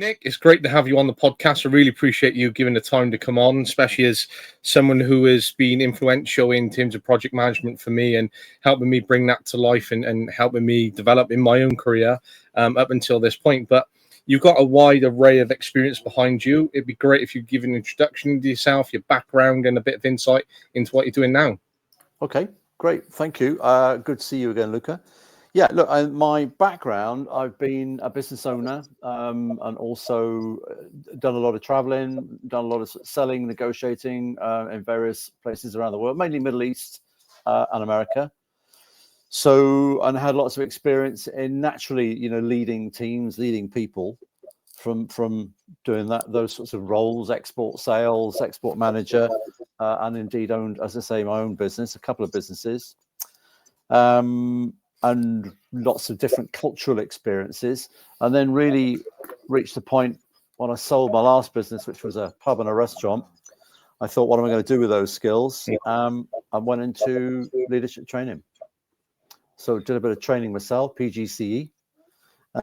Nick, it's great to have you on the podcast. I really appreciate you giving the time to come on, especially as someone who has been influential in terms of project management for me and helping me bring that to life and helping me develop in my own career up until this point. But you've got a wide array of experience behind you. It'd be great if you give an introduction to yourself, your background, and a bit of insight into what you're doing now. Okay, great. Thank you. Good to see you again, Luca. Yeah, look, my background, I've been a business owner and also done a lot of traveling, done a lot of selling, negotiating in various places around the world, mainly Middle East and America. So, and had lots of experience in naturally, leading teams, leading people from doing those sorts of roles, export sales, export manager, and indeed owned, as I say, my own business, a couple of businesses. And lots of different cultural experiences, and then really reached the point when I sold my last business, which was a pub and a restaurant. I thought, what am I going to do with those skills? I went into leadership training. So did a bit of training myself, PGCE,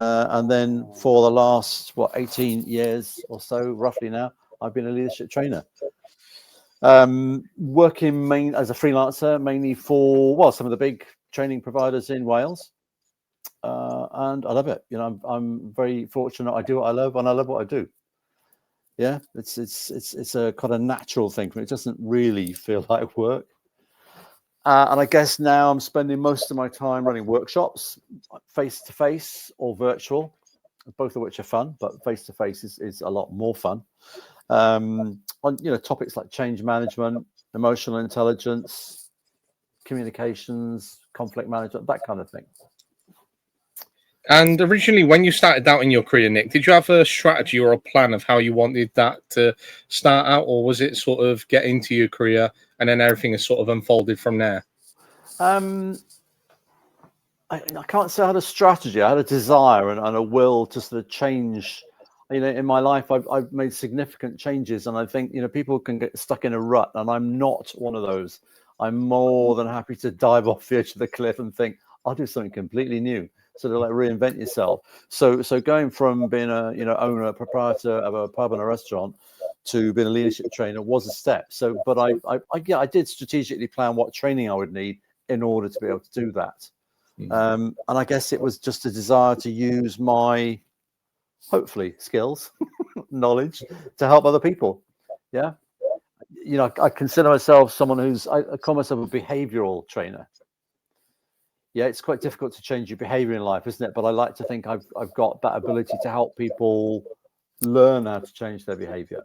and then for the last 18 years or so, roughly now, I've been a leadership trainer. Working as a freelancer, mainly for some of the big training providers in Wales, and I love it. I'm very fortunate. I do what I love, and I love what I do. Yeah, it's a kind of natural thing for me. It doesn't really feel like work, and I guess now I'm spending most of my time running workshops, face to face or virtual, both of which are fun, but face to face is a lot more fun. On topics like change management, emotional intelligence, communications, conflict management, that kind of thing. And originally, when you started out in your career, Nick, did you have a strategy or a plan of how you wanted that to start out, or was it sort of get into your career and then everything has sort of unfolded from there? I can't say I had a strategy. I had a desire and a will to sort of change. In my life, I've made significant changes, and I think people can get stuck in a rut, and I'm not one of those. I'm more than happy to dive off the edge of the cliff and think I'll do something completely new, sort of like reinvent yourself. So going from being a owner, proprietor of a pub and a restaurant to being a leadership trainer was a step. So, but I did strategically plan what training I would need in order to be able to do that. And I guess it was just a desire to use my hopefully skills, knowledge to help other people. Yeah. I consider myself someone I call myself a behavioral trainer. Yeah, it's quite difficult to change your behavior in life, isn't it? But I like to think I've got that ability to help people learn how to change their behavior.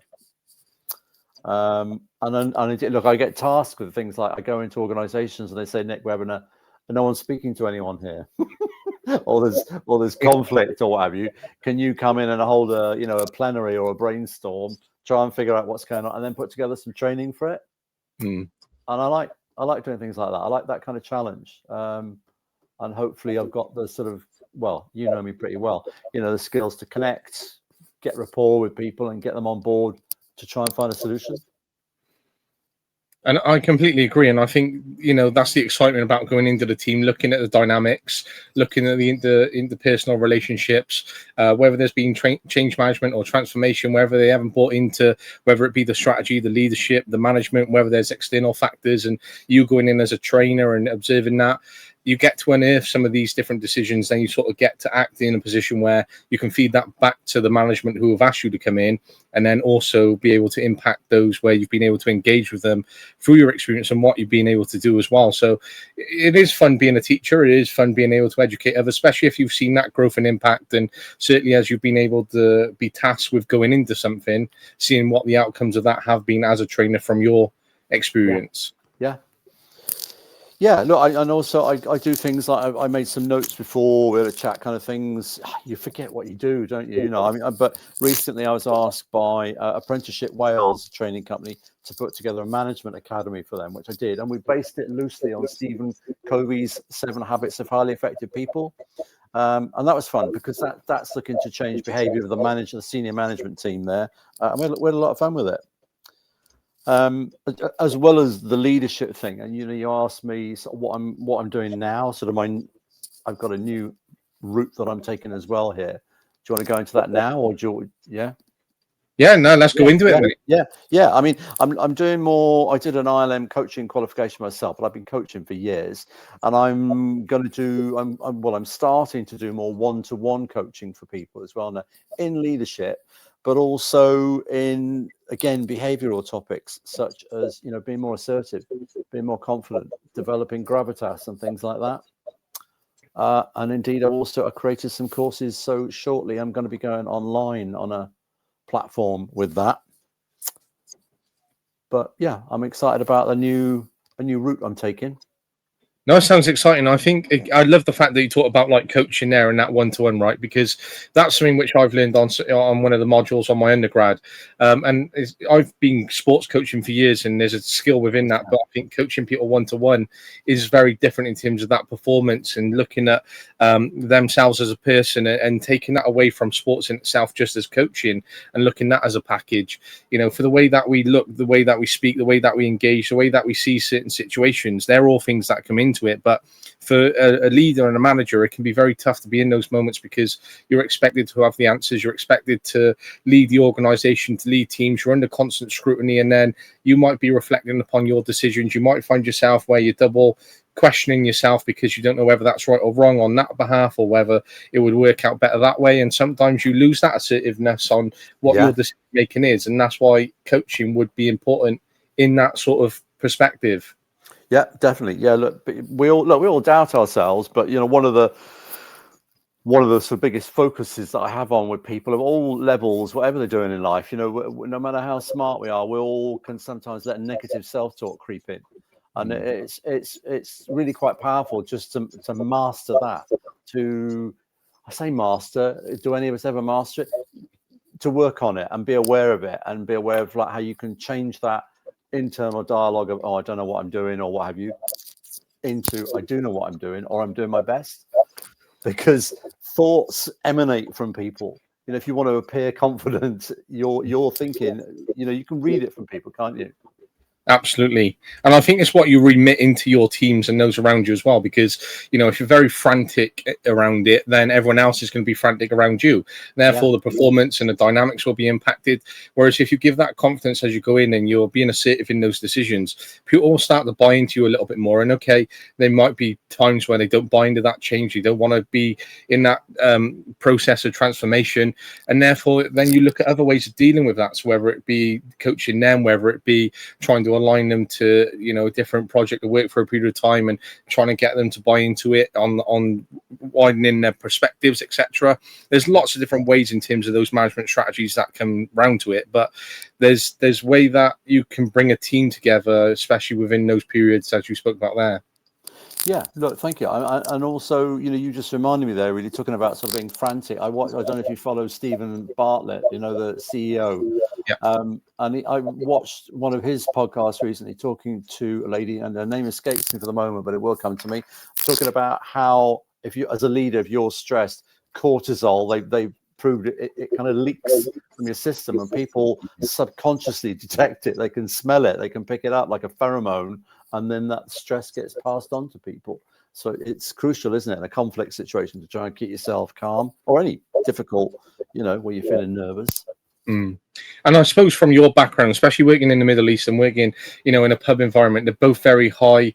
And look, I get tasked with things like I go into organizations and they say, Nick, we're having no one's speaking to anyone here. or there's conflict or what have you. Can you come in and hold a plenary or a brainstorm, try and figure out what's going on, and then put together some training for it? And I like doing things like that. I like that kind of challenge. And hopefully I've got the sort of, you know me pretty well, the skills to connect, get rapport with people and get them on board to try and find a solution. And I completely agree. And I think, that's the excitement about going into the team, looking at the dynamics, looking at the interpersonal relationships, whether there's been change management or transformation, whether they haven't bought into, whether it be the strategy, the leadership, the management, whether there's external factors, and you going in as a trainer and observing that. You get to unearth some of these different decisions, then you sort of get to act in a position where you can feed that back to the management who have asked you to come in, and then also be able to impact those where you've been able to engage with them through your experience and what you've been able to do as well. So it is fun being a teacher. It is fun being able to educate others, especially if you've seen that growth and impact. And certainly as you've been able to be tasked with going into something, seeing what the outcomes of that have been as a trainer from your experience. Yeah, look, I do things like I made some notes before we had a chat, kind of things. You forget what you do, don't you? But recently I was asked by Apprenticeship Wales training company to put together a management academy for them, which I did, and we based it loosely on Stephen Covey's 7 Habits of Highly Effective People, and that was fun because that's looking to change behaviour of the senior management team there, and we had a lot of fun with it. As well as the leadership thing, and you asked me sort of what I'm doing now. I've got a new route that I'm taking as well here, you want to go into that now, or Yeah, no, let's go into it, mate. Yeah. I mean, I'm doing more. I did an ILM coaching qualification myself, but I've been coaching for years, and I'm going to do. I'm starting to do more one-to-one coaching for people as well now, in leadership, but also in, again, behavioral topics such as, you know, being more assertive, being more confident, developing gravitas and things like that. And indeed, I created some courses. So shortly, I'm going to be going online on a platform with that. But yeah, I'm excited about a new route I'm taking. No, it sounds exciting. I love the fact that you talk about like coaching there and that one-to-one, right? Because that's something which I've learned on one of the modules on my undergrad. I've been sports coaching for years, and there's a skill within that. But I think coaching people one-to-one is very different in terms of that performance and looking at themselves as a person, and taking that away from sports in itself just as coaching, and looking at that as a package. You know, for the way that we look, the way that we speak, the way that we engage, the way that we see certain situations, they're all things that come into it. But for a leader and a manager, it can be very tough to be in those moments, because you're expected to have the answers, you're expected to lead the organization, to lead teams, you're under constant scrutiny, and then you might be reflecting upon your decisions. You might find yourself where you're double questioning yourself because you don't know whether that's right or wrong on that behalf, or whether it would work out better that way. And sometimes you lose that assertiveness on what your decision making is, and that's why coaching would be important in that sort of perspective. Yeah, definitely. Yeah, look, we all doubt ourselves, but you know, one of the sort of biggest focuses that I have on with people of all levels, whatever they're doing in life, you know, no matter how smart we are, we all can sometimes let negative self-talk creep in, and it's really quite powerful just to master that. I say master. Do any of us ever master it? To work on it and be aware of it, and be aware of like how you can change that internal dialogue of, oh, I don't know what I'm doing, or what have you, into I do know what I'm doing, or I'm doing my best. Because thoughts emanate from people. You know, if you want to appear confident, you're thinking, you know, you can read it from people, can't you? Absolutely. And I think it's what you remit into your teams and those around you as well, because, you know, if you're very frantic around it, then everyone else is going to be frantic around you. Therefore, the performance and the dynamics will be impacted. Whereas if you give that confidence as you go in and you're being assertive in those decisions, people will start to buy into you a little bit more. And okay, there might be times where they don't buy into that change. You don't want to be in that process of transformation. And therefore, then you look at other ways of dealing with that. So whether it be coaching them, whether it be trying to align them to, you know, a different project to work for a period of time, and trying to get them to buy into it on widening their perspectives, etc. There's lots of different ways in terms of those management strategies that come round to it, but there's way that you can bring a team together, especially within those periods as you spoke about there. Yeah, look, thank you. And also, you know, you just reminded me there, really talking about sort of being frantic. I don't know if you follow Stephen Bartlett, you know, the CEO. Yeah. I watched one of his podcasts recently, talking to a lady, and her name escapes me for the moment, but it will come to me, talking about how, if you, as a leader, if you're stressed, cortisol, they proved it kind of leaks from your system, and people subconsciously detect it. They can smell it, they can pick it up like a pheromone, and then that stress gets passed on to people. So it's crucial, isn't it, in a conflict situation, to try and keep yourself calm, or any difficult, you know, where you're feeling nervous. And I suppose from your background, especially working in the Middle East and working, you know, in a pub environment, they're both very high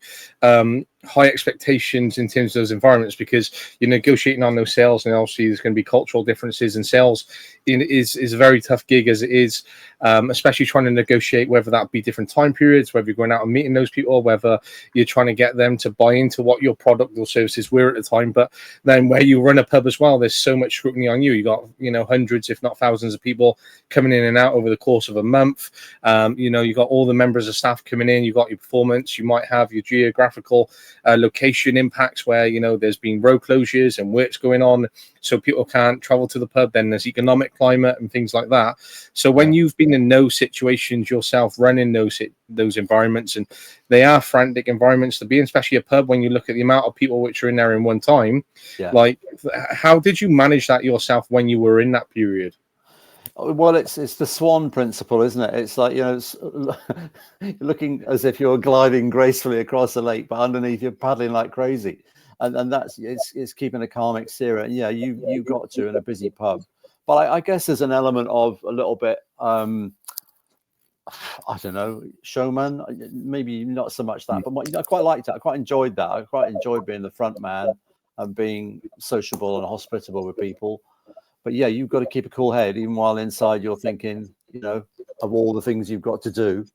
expectations in terms of those environments, because you're negotiating on those sales, and obviously there's going to be cultural differences, and sales is a very tough gig as it is, especially trying to negotiate whether that be different time periods, whether you're going out and meeting those people, whether you're trying to get them to buy into what your product or services were at the time. But then where you run a pub as well, there's so much scrutiny on you. You got, you know, hundreds if not thousands of people coming in and out over the course of a month. You know, you got all the members of staff coming in, you got your performance, you might have your geographical location impacts where, you know, there's been road closures and works going on, so people can't travel to the pub. Then there's economic climate and things like that. So when you've been in those situations yourself, running those environments, and they are frantic environments to be in, especially a pub, when you look at the amount of people which are in there in one time, like, how did you manage that yourself when you were in that period? Well, it's the swan principle, isn't it? It's like, you know, it's looking as if you're gliding gracefully across the lake, but underneath you're paddling like crazy, and that's it's keeping a calm exterior. And yeah, you got to, in a busy pub, But I guess there's an element of a little bit, I don't know, showman, maybe not so much that, but I quite liked it. I quite enjoyed that. I quite enjoyed being the front man and being sociable and hospitable with people. But yeah, you've got to keep a cool head, even while inside you're thinking, of all the things you've got to do.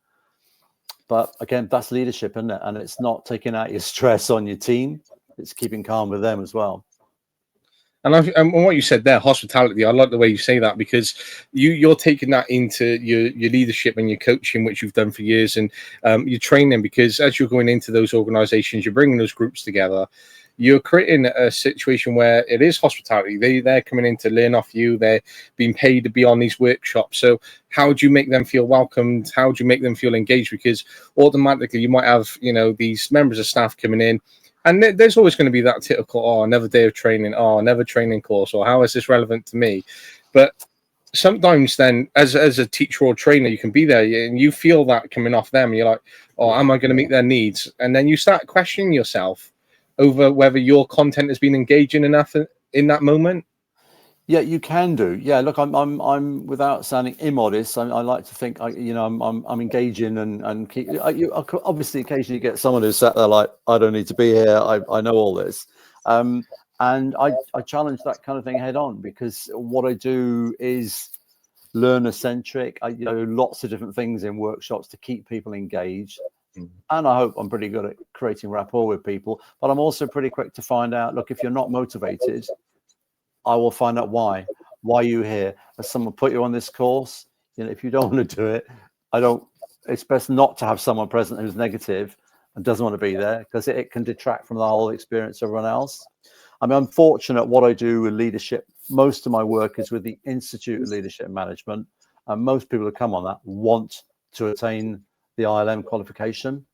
But again, that's leadership, isn't it? And it's not taking out your stress on your team. It's keeping calm with them as well. And what you said there, hospitality, I like the way you say that, because you're taking that into your leadership and your coaching, which you've done for years, and you're training, because as you're going into those organizations, you're bringing those groups together. You're creating a situation where it is hospitality. They're coming in to learn off you. They're being paid to be on these workshops. So how do you make them feel welcomed? How do you make them feel engaged? Because automatically you might have, these members of staff coming in, and there's always going to be that typical, another day of training, another training course, or how is this relevant to me? But sometimes then, as a teacher or trainer, you can be there and you feel that coming off them. And you're like, am I going to meet their needs? And then you start questioning yourself over whether your content has been engaging enough in that moment. Yeah, you can do. Yeah, look, I'm without sounding immodest, I like to think I'm engaging and keep. Obviously, occasionally you get someone who's sat there like, I don't need to be here. I know all this, and I challenge that kind of thing head on, because what I do is learner centric. I do lots of different things in workshops to keep people engaged. And I hope I'm pretty good at creating rapport with people, but I'm also pretty quick to find out, look, if you're not motivated, I will find out why you're here. Has someone put you on this course? If you don't want to do it, it's best not to have someone present who's negative and doesn't want to be there, because it can detract from the whole experience of everyone else. I mean, I'm fortunate what I do with leadership. Most of my work is with the Institute of Leadership and Management, and most people who come on that want to attain the ILM qualification.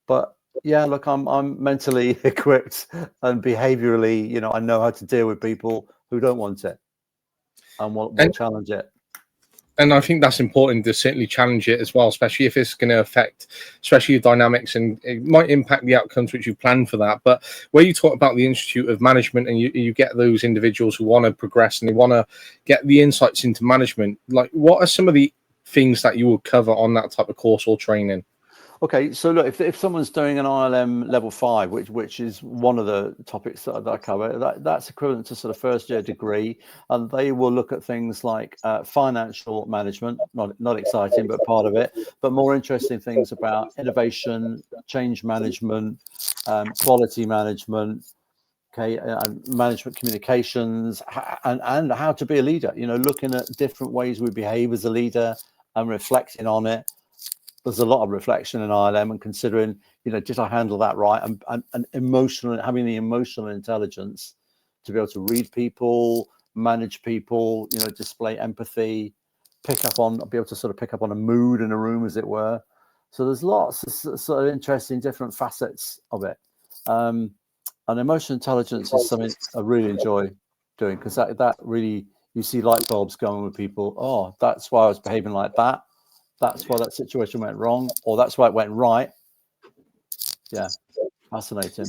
But yeah, look, I'm mentally equipped and behaviorally, I know how to deal with people who don't want it and will challenge it. And I think that's important to certainly challenge it as well, especially if it's going to affect, especially your dynamics, and it might impact the outcomes which you plan for that. But where you talk about the Institute of Management, and you get those individuals who want to progress and they want to get the insights into management, like what are some of the things that you will cover on that type of course or training? Okay, so look, if someone's doing an ILM level 5, which is one of the topics that I cover, that's equivalent to sort of first year degree, and they will look at things like financial management, not exciting, but part of it, but more interesting things about innovation, change management, quality management, and management communications, and how to be a leader. Looking at different ways we behave as a leader and reflecting on it. There's a lot of reflection in ILM and considering, did I handle that right? And emotional, having the emotional intelligence to be able to read people, manage people, display empathy, be able to sort of pick up on a mood in a room, as it were. So there's lots of sort of interesting different facets of it. And emotional intelligence is something I really enjoy doing, because that really, you see light bulbs going with people. Oh, that's why I was behaving like that. That's why that situation went wrong, or that's why it went right. Yeah, fascinating.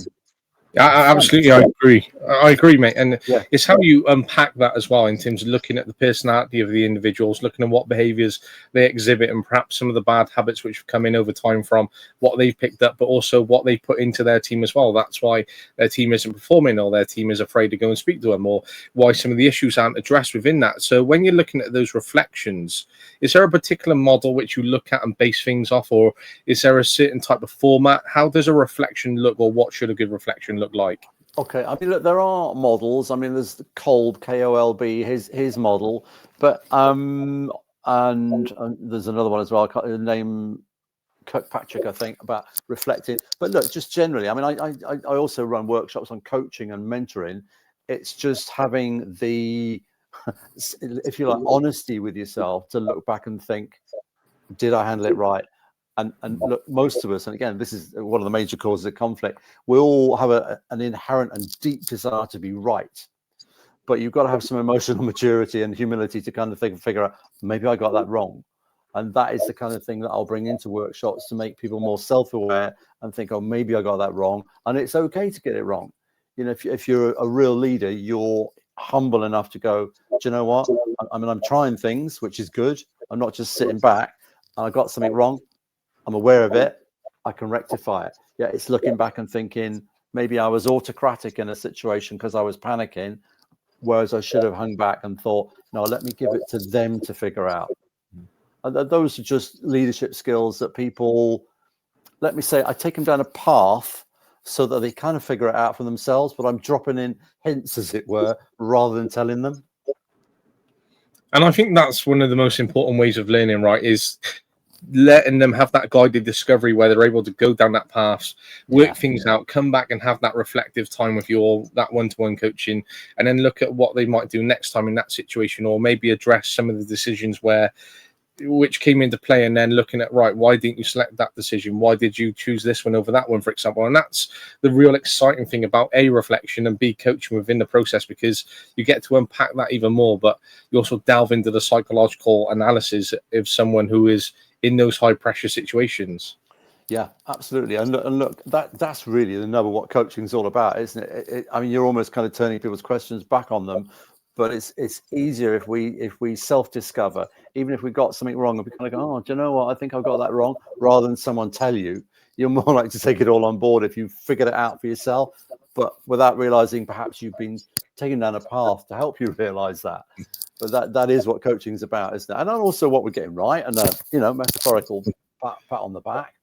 Yeah, absolutely, I agree, mate. And it's how you unpack that as well, in terms of looking at the personality of the individuals, looking at what behaviors they exhibit, and perhaps some of the bad habits which have come in over time from what they've picked up, but also what they put into their team as well. That's why their team isn't performing, or their team is afraid to go and speak to them, or why some of the issues aren't addressed within that. So when you're looking at those reflections, is there a particular model which you look at and base things off, or is there a certain type of format? How does a reflection look, or what should a good reflection look like? Okay, I mean, look, there are models. I mean, there's the Kolb, Kolb, his model, but and there's another one as well. I can't name Kirkpatrick, I think, about reflecting. But look, just generally, I mean, I also run workshops on coaching and mentoring. It's just having the, if you like, honesty with yourself to look back and think, did I handle it right? And look, most of us, and again, this is one of the major causes of conflict, we all have an inherent and deep desire to be right. But you've got to have some emotional maturity and humility to kind of figure out, maybe I got that wrong. And that is the kind of thing that I'll bring into workshops to make people more self-aware and think, oh, maybe I got that wrong. And it's okay to get it wrong. If you're a real leader, you're humble enough to go, do you know what? I mean, I'm trying things, which is good. I'm not just sitting back and I got something wrong. I'm aware of it. I can rectify it. Yeah, it's looking back and thinking maybe I was autocratic in a situation because I was panicking, whereas I should have hung back and thought, no, let me give it to them to figure out. And those are just leadership skills that people, let me say, I take them down a path so that they kind of figure it out for themselves, but I'm dropping in hints, as it were, rather than telling them. And I think that's one of the most important ways of learning, right? Is letting them have that guided discovery where they're able to go down that path, work things out, come back and have that reflective time with that one-to-one coaching, and then look at what they might do next time in that situation, or maybe address some of the decisions which came into play, and then looking at, right, why didn't you select that decision? Why did you choose this one over that one, for example? And that's the real exciting thing about A, reflection, and B, coaching within the process, because you get to unpack that even more, but you also delve into the psychological analysis of someone who is in those high pressure situations. Yeah, absolutely. And look, that's really the nub of what coaching is all about, isn't it? I mean, you're almost kind of turning people's questions back on them, but it's easier if we self-discover, even if we got something wrong, and we kind of go, oh, do you know what? I think I've got that wrong, rather than someone tell you. You're more likely to take it all on board if you figured it out for yourself, but without realizing perhaps you've been taken down a path to help you realize that. But that is what coaching is about, isn't it? And also what we're getting right, and metaphorical pat on the back.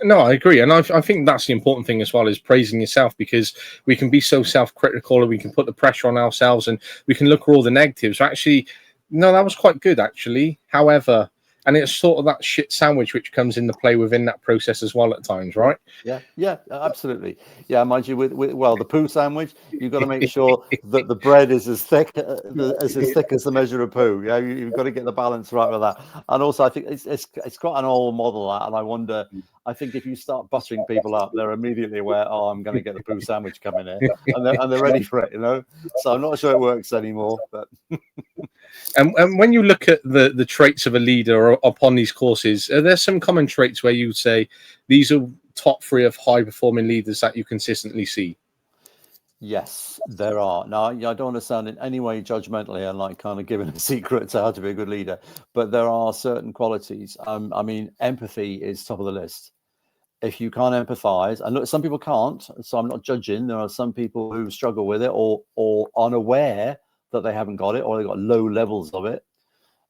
No, I agree. And I think that's the important thing as well, is praising yourself, because we can be so self-critical, and we can put the pressure on ourselves, and we can look at all the negatives. Actually, no, that was quite good, actually. However, and it's sort of that shit sandwich which comes into play within that process as well at times, right? Yeah, absolutely. Yeah, mind you, with the poo sandwich, you've got to make sure that the bread is as thick as the measure of poo. Yeah, you've got to get the balance right with that. And also, I think it's quite an old model, that, and I wonder. I think if you start buttering people up, they're immediately aware, oh, I'm going to get the poo sandwich coming in, and they're ready for it, So I'm not sure it works anymore. But and when you look at the traits of a leader upon these courses, are there some common traits where you would say these are top 3 of high performing leaders that you consistently see? Yes, there are. Now, I don't want to sound in any way judgmentally and like kind of giving a secret to how to be a good leader, but there are certain qualities. I mean, empathy is top of the list. If you can't empathize, and look, some people can't, so I'm not judging. There are some people who struggle with it, or unaware that they haven't got it, or they've got low levels of it.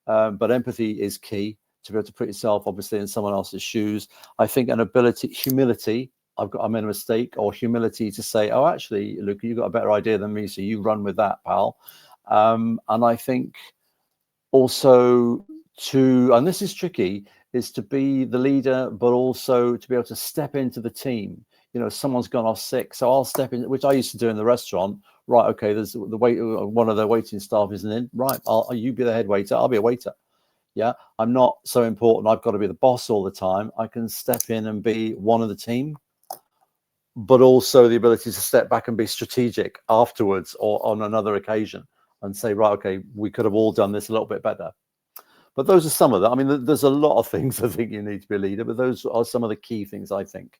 But empathy is key, to be able to put yourself obviously in someone else's shoes. I think an ability, humility. I made a mistake, or humility to say, oh, actually, Luke, you got a better idea than me, so you run with that, pal. And I think also and this is tricky, is to be the leader, but also to be able to step into the team. Someone's gone off sick, so I'll step in, which I used to do in the restaurant. Right, okay, there's one of the waiting staff isn't in. Right, you be the head waiter, I'll be a waiter. Yeah, I'm not so important. I've got to be the boss all the time. I can step in and be one of the team, but also the ability to step back and be strategic afterwards or on another occasion and say, right, okay, we could have all done this a little bit better. But those are some of them. I mean, there's a lot of things I think you need to be a leader, but those are some of the key things, I think.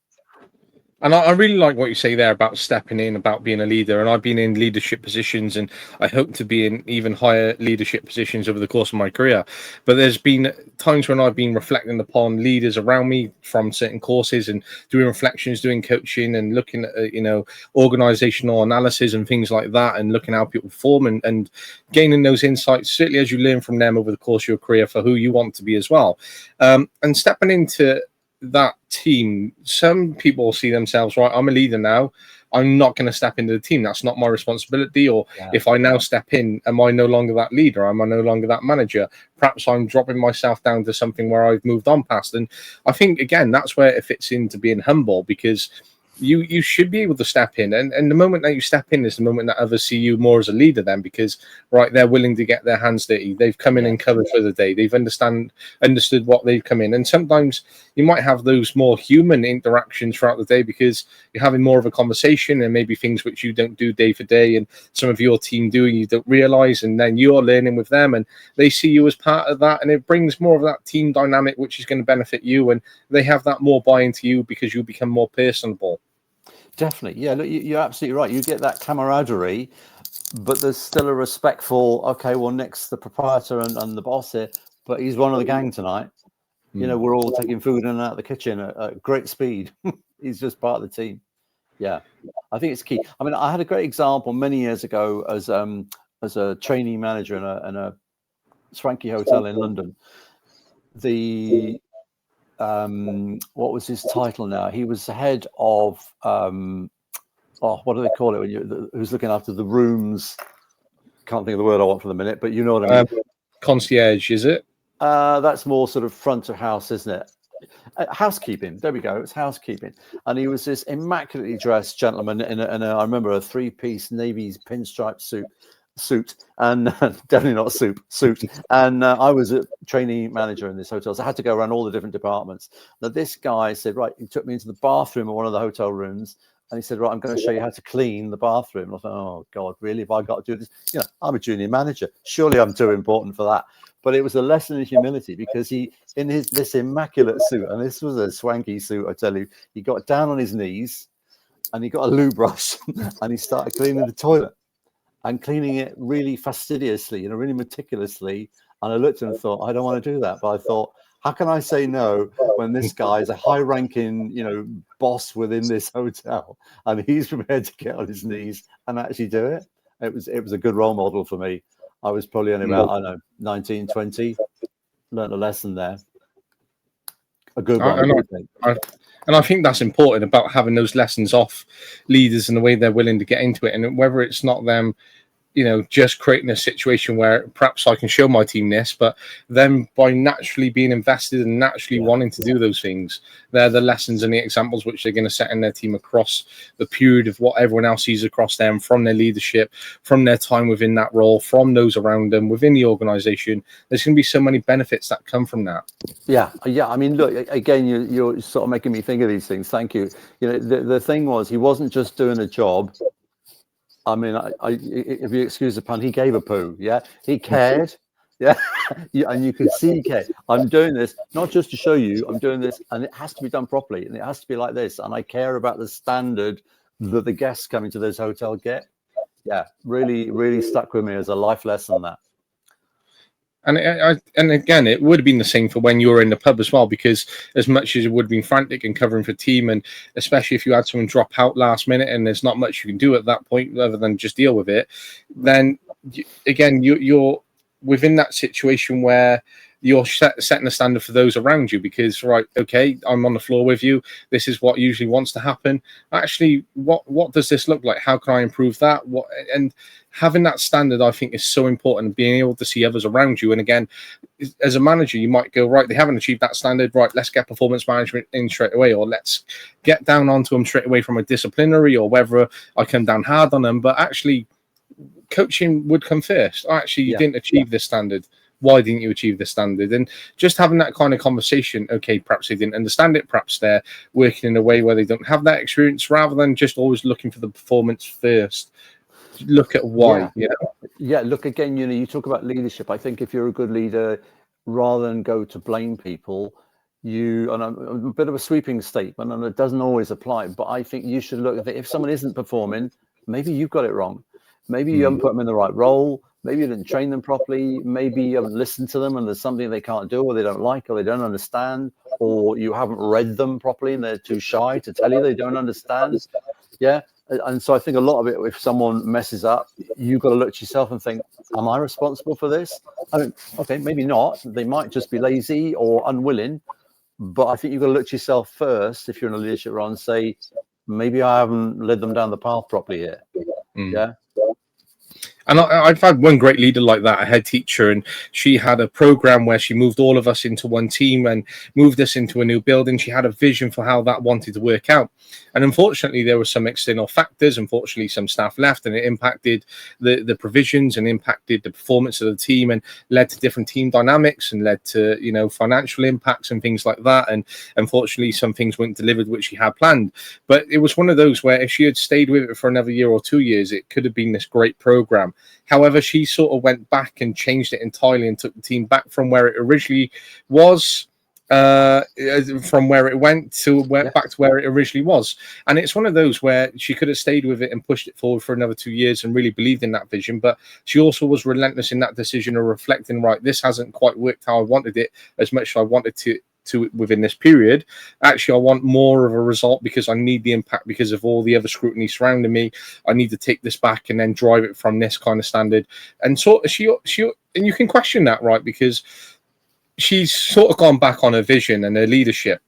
And I really like what you say there about stepping in, about being a leader. And I've been in leadership positions, and I hope to be in even higher leadership positions over the course of my career. But there's been times when I've been reflecting upon leaders around me from certain courses, and doing reflections, doing coaching, and looking at, organizational analysis and things like that, and looking at how people perform, and gaining those insights, certainly as you learn from them over the course of your career for who you want to be as well. And stepping into that team, some people see themselves, right, I'm a leader now, I'm not going to step into the team, that's not my responsibility. Or if I now step in, am I no longer that leader? Am I no longer that manager? Perhaps I'm dropping myself down to something where I've moved on past. And I think, again, that's where it fits into being humble, because you should be able to step in, and the moment that you step in is the moment that others see you more as a leader then, because right, they're willing to get their hands dirty, they've come in and covered for the day, they've understood what they've come in. And sometimes you might have those more human interactions throughout the day, because you're having more of a conversation, and maybe things which you don't do day for day and some of your team do, and you don't realize, and then you're learning with them and they see you as part of that, and it brings more of that team dynamic which is going to benefit you, and they have that more buy-in to you because you become more personable. Definitely. Yeah, look, you're absolutely right. You get that camaraderie but there's still a respectful, okay, well, Nick's the proprietor and the boss here, but he's one of the gang tonight. You know, we're all taking food in and out of the kitchen at great speed. He's just part of the team. Yeah, I think it's key. I mean, I had a great example many years ago as a trainee manager in a swanky hotel in London. The what was his title now? He was the head of what do they call it when you who's looking after the rooms? Can't think of the word I want for the minute, but you know what I mean. Concierge, is it? That's more sort of front of house, isn't it? Housekeeping. There we go. It's housekeeping. And he was this immaculately dressed gentleman in I remember a 3-piece navy pinstripe suit, and definitely not suit. And I was a trainee manager in this hotel, so I had to go around all the different departments. Now this guy said, right, he took me into the bathroom of one of the hotel rooms, and he said, right, I'm going to show you how to clean the bathroom. And I thought, oh God, really? Have I got to do this? You know, I'm a junior manager. Surely I'm too important for that. But it was a lesson in humility, because he, in this immaculate suit, and this was a swanky suit, I tell you, he got down on his knees and he got a loo brush and he started cleaning the toilet, and cleaning it really fastidiously, you know, really meticulously. And I looked and thought, I don't want to do that. But I thought, how can I say no when this guy is a high-ranking, you know, boss within this hotel, and he's prepared to get on his knees and actually do it? It was a good role model for me. I was probably only about, I don't know, 19, 20. Learned a lesson there. A good one. And I think that's important about having those lessons off leaders and the way they're willing to get into it. And whether it's not them, you know, just creating a situation where perhaps I can show my team this, but them by naturally being invested and naturally wanting to do those things, they're the lessons and the examples which they're going to set in their team across the period of what everyone else sees across them, from their leadership, from their time within that role, from those around them, within the organization. There's going to be so many benefits that come from that. Yeah. I mean, look, again, you're sort of making me think of these things. Thank you. You know, the thing was, he wasn't just doing a job. I mean, if you excuse the pun, he gave a poo. Yeah, he cared. Yeah, and you could see he cared. I'm doing this not just to show you. I'm doing this, and it has to be done properly, and it has to be like this. And I care about the standard that the guests coming to this hotel get. Yeah, really, really stuck with me as a life lesson. That. And again, it would have been the same for when you were in the pub as well, because as much as it would have been frantic and covering for team, and especially if you had someone drop out last minute and there's not much you can do at that point other than just deal with it, then again, you're within that situation where you're setting a standard for those around you, because, right, okay, I'm on the floor with you. This is what usually wants to happen. Actually, what does this look like? How can I improve that? And having that standard, I think, is so important, being able to see others around you. And again, as a manager, you might go, right, they haven't achieved that standard. Right, let's get performance management in straight away, or let's get down onto them straight away from a disciplinary, or whether I come down hard on them. But actually, coaching would come first. Actually, you didn't achieve this standard. Why didn't you achieve the standard? And just having that kind of conversation, okay, perhaps they didn't understand it, perhaps they're working in a way where they don't have that experience, rather than just always looking for the performance first. Look at why. Look, again, you know, you talk about leadership. I think if you're a good leader, rather than go to blame people, and a bit of a sweeping statement, and it doesn't always apply, but I think you should look at it. If someone isn't performing, maybe you've got it wrong. Maybe you haven't put them in the right role. Maybe you didn't train them properly. Maybe you haven't listened to them and there's something they can't do, or they don't like, or they don't understand, or you haven't read them properly and they're too shy to tell you they don't understand. Yeah. And so I think a lot of it, if someone messes up, you've got to look at yourself and think, am I responsible for this? I mean, okay, maybe not. They might just be lazy or unwilling. But I think you've got to look at yourself first if you're in a leadership role and say, maybe I haven't led them down the path properly here. Yeah. And I've had one great leader like that, a head teacher, and she had a program where she moved all of us into one team and moved us into a new building. She had a vision for how that wanted to work out. And unfortunately, there were some external factors. Unfortunately, some staff left, and it impacted the provisions and impacted the performance of the team, and led to different team dynamics, and led to, you know, financial impacts and things like that. And unfortunately, some things weren't delivered which she had planned. But it was one of those where if she had stayed with it for another year or 2 years, it could have been this great program. However, she sort of went back and changed it entirely and took the team back from where it originally was, from where it went to back to where it originally was. And it's one of those where she could have stayed with it and pushed it forward for another 2 years and really believed in that vision. But she also was relentless in that decision of reflecting, right, this hasn't quite worked how I wanted it as much as I wanted to within this period. Actually, I want more of a result because I need the impact because of all the other scrutiny surrounding me. I need to take this back and then drive it from this kind of standard. And so she and you can question that, right? Because she's sort of gone back on her vision and her leadership.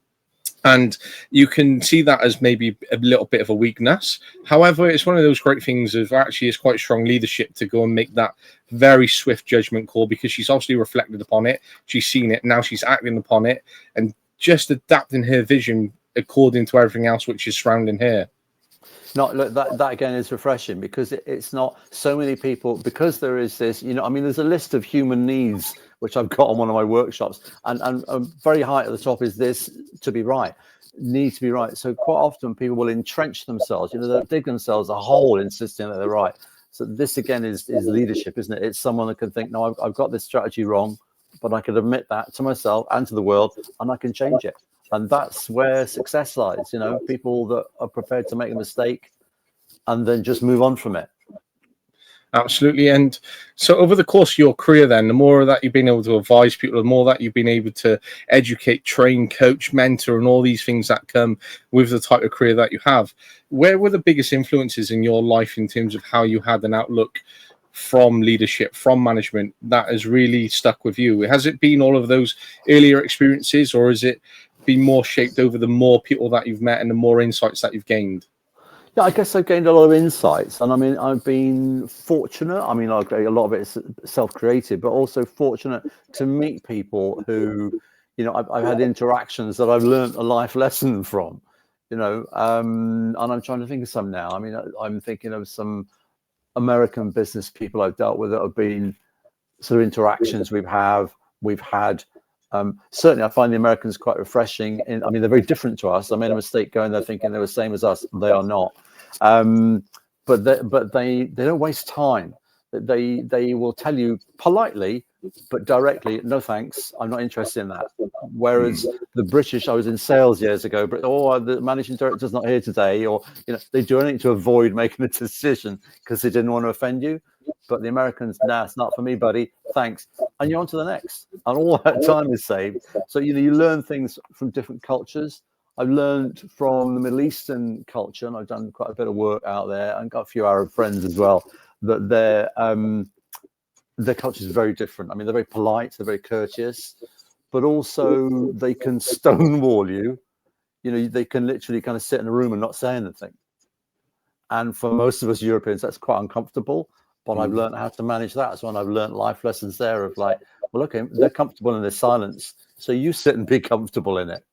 And you can see that as maybe a little bit of a weakness. However, it's one of those great things of actually it's quite strong leadership to go and make that very swift judgment call, because she's obviously reflected upon it. She's seen it. Now she's acting upon it and just adapting her vision according to everything else which is surrounding her. No, look, that again is refreshing, because it's not so many people, because there is this, I mean, there's a list of human needs which I've got on one of my workshops, and very high at the top is this: to be right, need to be right. So quite often people will entrench themselves, they'll dig themselves a hole insisting that they're right. So this again is leadership, isn't it? It's someone that can think, no, I've got this strategy wrong, but I can admit that to myself and to the world, and I can change it. And that's where success lies, people that are prepared to make a mistake and then just move on from it. Absolutely. And so over the course of your career, then, the more that you've been able to advise people, the more that you've been able to educate, train, coach, mentor, and all these things that come with the type of career that you have. Where were the biggest influences in your life in terms of how you had an outlook from leadership, from management, that has really stuck with you? Has it been all of those earlier experiences, or has it been more shaped over the more people that you've met and the more insights that you've gained? Yeah, I guess I've gained a lot of insights, and I mean, I've been fortunate. I mean, a lot of it is self-created, but also fortunate to meet people who, I've had interactions that I've learned a life lesson from, and I'm trying to think of some now. I mean, I'm thinking of some American business people I've dealt with that have been sort of interactions we've had. Certainly, I find the Americans quite refreshing. I mean, they're very different to us. I made a mistake going there thinking they were the same as us. They are not. But they don't waste time. They will tell you politely, but directly, no thanks, I'm not interested in that. Whereas the British, I was in sales years ago, but the managing director's not here today, or they do anything to avoid making a decision because they didn't want to offend you. But the Americans, nah, it's not for me, buddy. Thanks. And you're on to the next. And all that time is saved. So, you learn things from different cultures. I've learned from the Middle Eastern culture, and I've done quite a bit of work out there, and got a few Arab friends as well, that their culture is very different. I mean, they're very polite, they're very courteous, but also they can stonewall you. They can literally kind of sit in a room and not say anything. And for most of us Europeans, that's quite uncomfortable. But I've learned how to manage that. So I've learned life lessons there of like, well, okay, they're comfortable in their silence, so you sit and be comfortable in it.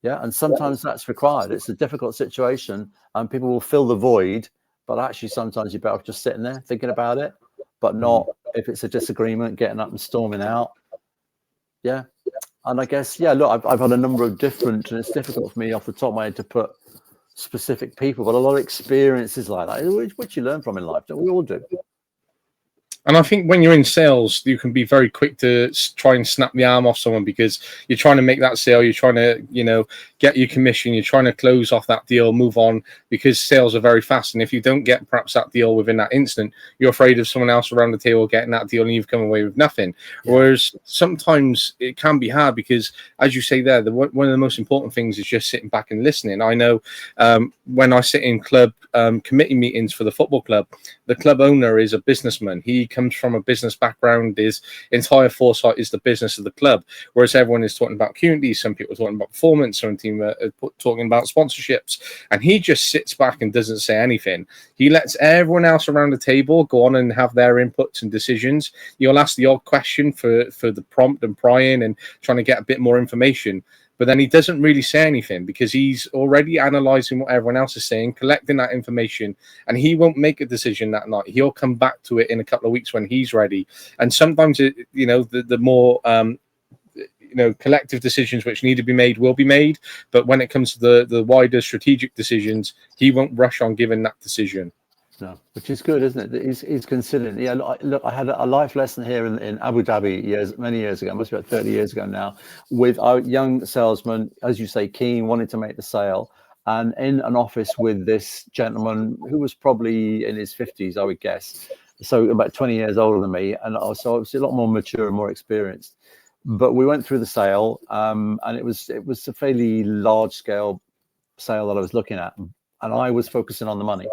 Yeah, and sometimes that's required. It's a difficult situation, and people will fill the void. But actually, sometimes you're better off just sitting there thinking about it, but not if it's a disagreement, getting up and storming out. Yeah, and I guess, yeah, look, I've had a number of different, and it's difficult for me off the top of my head to put specific people, but a lot of experiences like that, which you learn from in life. Don't we all do? And I think when you're in sales, you can be very quick to try and snap the arm off someone because you're trying to make that sale. You're trying to, get your commission. You're trying to close off that deal, move on, because sales are very fast. And if you don't get perhaps that deal within that instant, you're afraid of someone else around the table getting that deal and you've come away with nothing. Yeah. Whereas sometimes it can be hard because, as you say there, one of the most important things is just sitting back and listening. I know when I sit in club committee meetings for the football club, the club owner is a businessman. He comes from a business background. His entire foresight is the business of the club, whereas everyone is talking about community. Some people are talking about performance. Some team are talking about sponsorships, and he just sits back and doesn't say anything. He lets everyone else around the table go on and have their inputs and decisions. You'll ask the odd question for the prompt and prying and trying to get a bit more information. But then he doesn't really say anything because he's already analysing what everyone else is saying, collecting that information, and he won't make a decision that night. He'll come back to it in a couple of weeks when he's ready. And sometimes, the more collective decisions which need to be made will be made. But when it comes to the wider strategic decisions, he won't rush on giving that decision. No, which is good, isn't it? He's considering. Yeah, look, I had a life lesson here in Abu Dhabi many years ago, must be about 30 years ago now, with our young salesman, as you say, keen, wanting to make the sale, and in an office with this gentleman who was probably in his 50s, I would guess, so about 20 years older than me, and also obviously a lot more mature and more experienced. But we went through the sale, and it was a fairly large scale sale that I was looking at, and I was focusing on the money.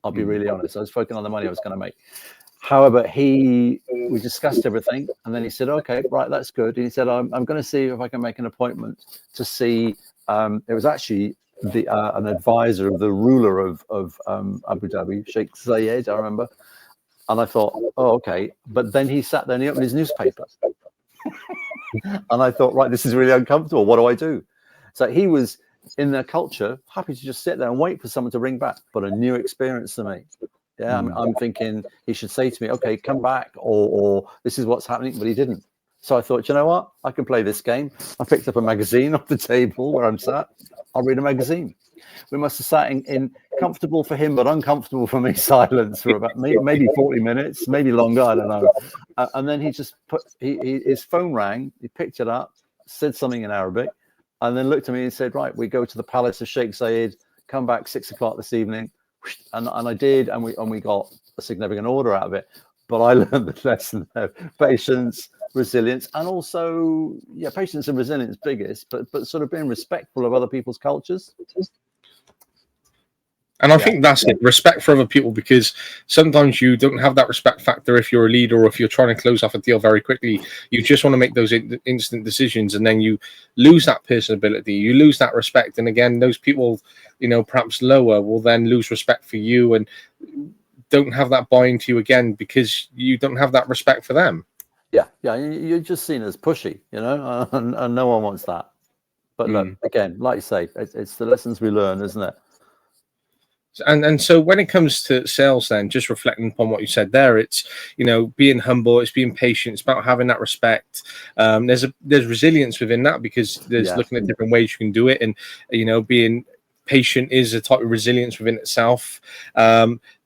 I'll be really honest. I was focusing on the money I was going to make. However, we discussed everything, and then he said, "Okay, right, that's good." And he said, "I'm going to see if I can make an appointment to see." It was actually an advisor of the ruler of Abu Dhabi, Sheikh Zayed, I remember. And I thought, "Oh, okay." But then he sat there and he opened his newspaper, and I thought, "Right, this is really uncomfortable. What do I do?" So he was, in their culture, happy to just sit there and wait for someone to ring back, but a new experience to me. Yeah, I'm thinking he should say to me, "Okay, come back," or "This is what's happening," but he didn't. So I thought, you know what? I can play this game. I picked up a magazine off the table where I'm sat. I'll read a magazine. We must have sat in comfortable for him, but uncomfortable for me silence for about maybe 40 minutes, maybe longer, I don't know. And then he just his phone rang, he picked it up, said something in Arabic, and then looked at me and said, "Right, we go to the palace of Sheikh Zayed, come back 6 o'clock this evening." And I did, and we got a significant order out of it. But I learned the lesson of patience, resilience, and also, patience and resilience biggest, but sort of being respectful of other people's cultures. And I think that's it, respect for other people, because sometimes you don't have that respect factor if you're a leader or if you're trying to close off a deal very quickly. You just want to make those instant decisions, and then you lose that personability, you lose that respect. And again, those people, perhaps lower, will then lose respect for you and don't have that buy-in to you again because you don't have that respect for them. Yeah, you're just seen as pushy, and no one wants that. But look, again, like you say, it's the lessons we learn, isn't it? And so when it comes to sales, then just reflecting upon what you said there, it's being humble, it's being patient, it's about having that respect. There's resilience within that, because there's looking at different ways you can do it, and being patient is a type of resilience within itself.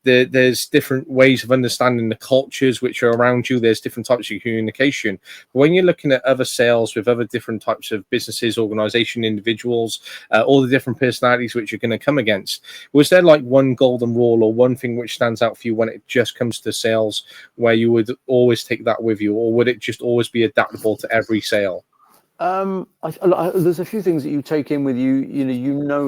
There's different ways of understanding the cultures which are around you. There's different types of communication. But when you're looking at other sales with other different types of businesses, organization, individuals, all the different personalities which you're going to come against, was there like one golden rule or one thing which stands out for you when it just comes to sales, where you would always take that with you, or would it just always be adaptable to every sale? There's a few things that you take in with you.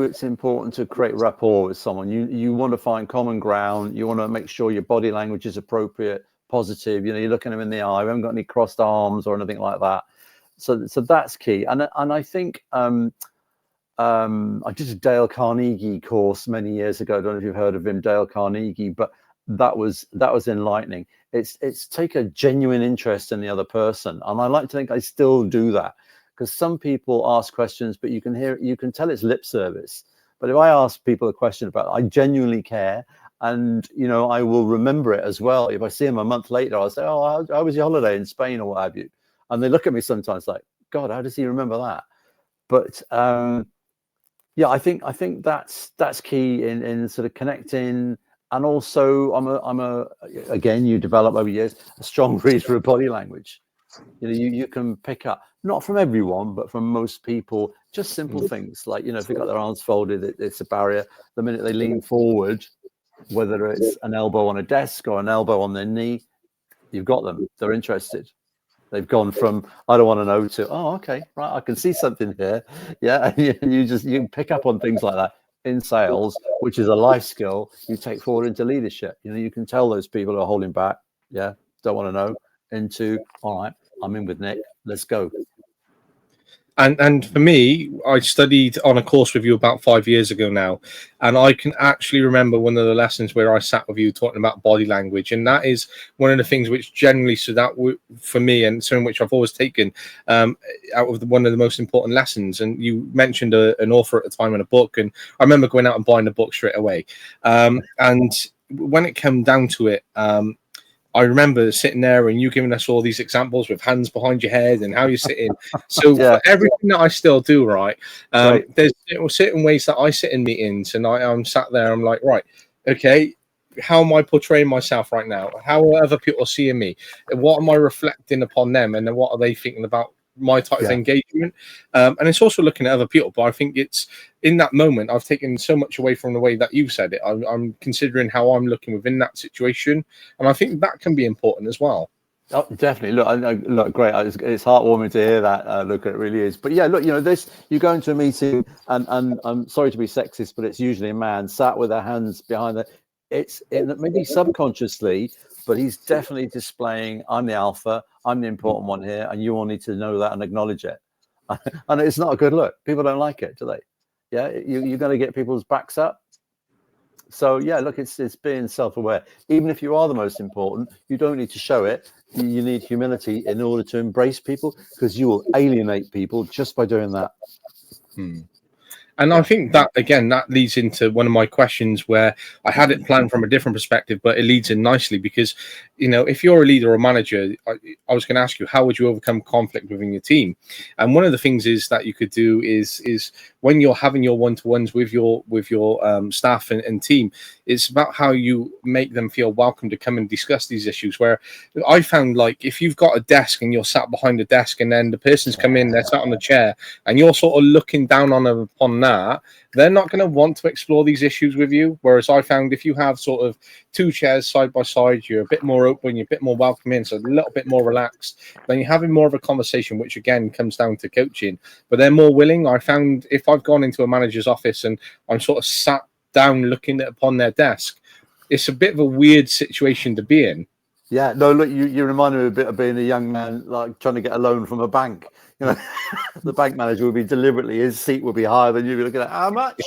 It's important to create rapport with someone. You want to find common ground. You want to make sure your body language is appropriate, positive. You're looking them in the eye. We haven't got any crossed arms or anything like that. So that's key. And I think I did a Dale Carnegie course many years ago. I don't know if you've heard of him, Dale Carnegie, but that was enlightening. It's take a genuine interest in the other person, and I like to think I still do that. Because some people ask questions, but you can tell it's lip service. But if I ask people a question about it, I genuinely care, and I will remember it as well. If I see them a month later, I'll say, "Oh, how was your holiday in Spain or what have you?" And they look at me sometimes like, "God, how does he remember that?" But I think that's key in sort of connecting. And also, again, you develop over years a strong reader of body language. You can pick up, not from everyone, but from most people, just simple things like, if they've got their arms folded, it's a barrier. The minute they lean forward, whether it's an elbow on a desk or an elbow on their knee, you've got them. They're interested. They've gone from, "I don't want to know," to, "Oh, okay, right, I can see something here." Yeah, and you pick up on things like that in sales, which is a life skill you take forward into leadership. You can tell those people who are holding back, don't want to know, into, "All right, I'm in with Nick, let's go." And for me, I studied on a course with you about 5 years ago now, and I can actually remember one of the lessons where I sat with you talking about body language, and that is one of the things which generally stood out for me, and something which I've always taken out of one of the most important lessons. And you mentioned an author at the time in a book, and I remember going out and buying the book straight away. And when it came down to it, I remember sitting there and you giving us all these examples with hands behind your head and how you're sitting. So for everything that I still do, right, there's certain ways that I sit in meetings, and I'm sat there, I'm like, right, okay, how am I portraying myself right now? How are other people seeing me? What am I reflecting upon them? And then what are they thinking about my type of engagement? And it's also looking at other people. But I think it's in that moment, I've taken so much away from the way that you've said it. I'm considering how I'm looking within that situation. And I think that can be important as well. Oh, definitely. Look, great. It's heartwarming to hear that. Look, it really is. But yeah, look, you go into a meeting, and I'm sorry to be sexist, but it's usually a man sat with their hands behind the. Maybe subconsciously, but he's definitely displaying, I'm the alpha, I'm the important one here, and you all need to know that and acknowledge it. And it's not a good look. People don't like it, do they? Yeah, you're going to get people's backs up. So yeah, look, it's being self-aware. Even if you are the most important, you don't need to show it. You need humility in order to embrace people, because you will alienate people just by doing that. And I think that, again, that leads into one of my questions where I had it planned from a different perspective, but it leads in nicely because, if you're a leader or manager, I was going to ask you, how would you overcome conflict within your team? And one of the things is that you could do is when you're having your one-to-ones with your staff and team, it's about how you make them feel welcome to come and discuss these issues. Where I found, like, if you've got a desk and you're sat behind a desk and then the person's come in, they're sat on the chair and you're sort of looking down on them upon that, they're not going to want to explore these issues with you. Whereas I found if you have sort of two chairs side by side, you're a bit more open, you're a bit more welcoming, so a little bit more relaxed, then you're having more of a conversation, which again comes down to coaching. But they're more willing. I found if I've gone into a manager's office and I'm sort of sat down looking upon their desk, it's a bit of a weird situation to be in. Yeah, no, look, you remind me a bit of being a young man, like trying to get a loan from a bank. The bank manager would be deliberately, his seat would be higher than you'd be looking at, how much?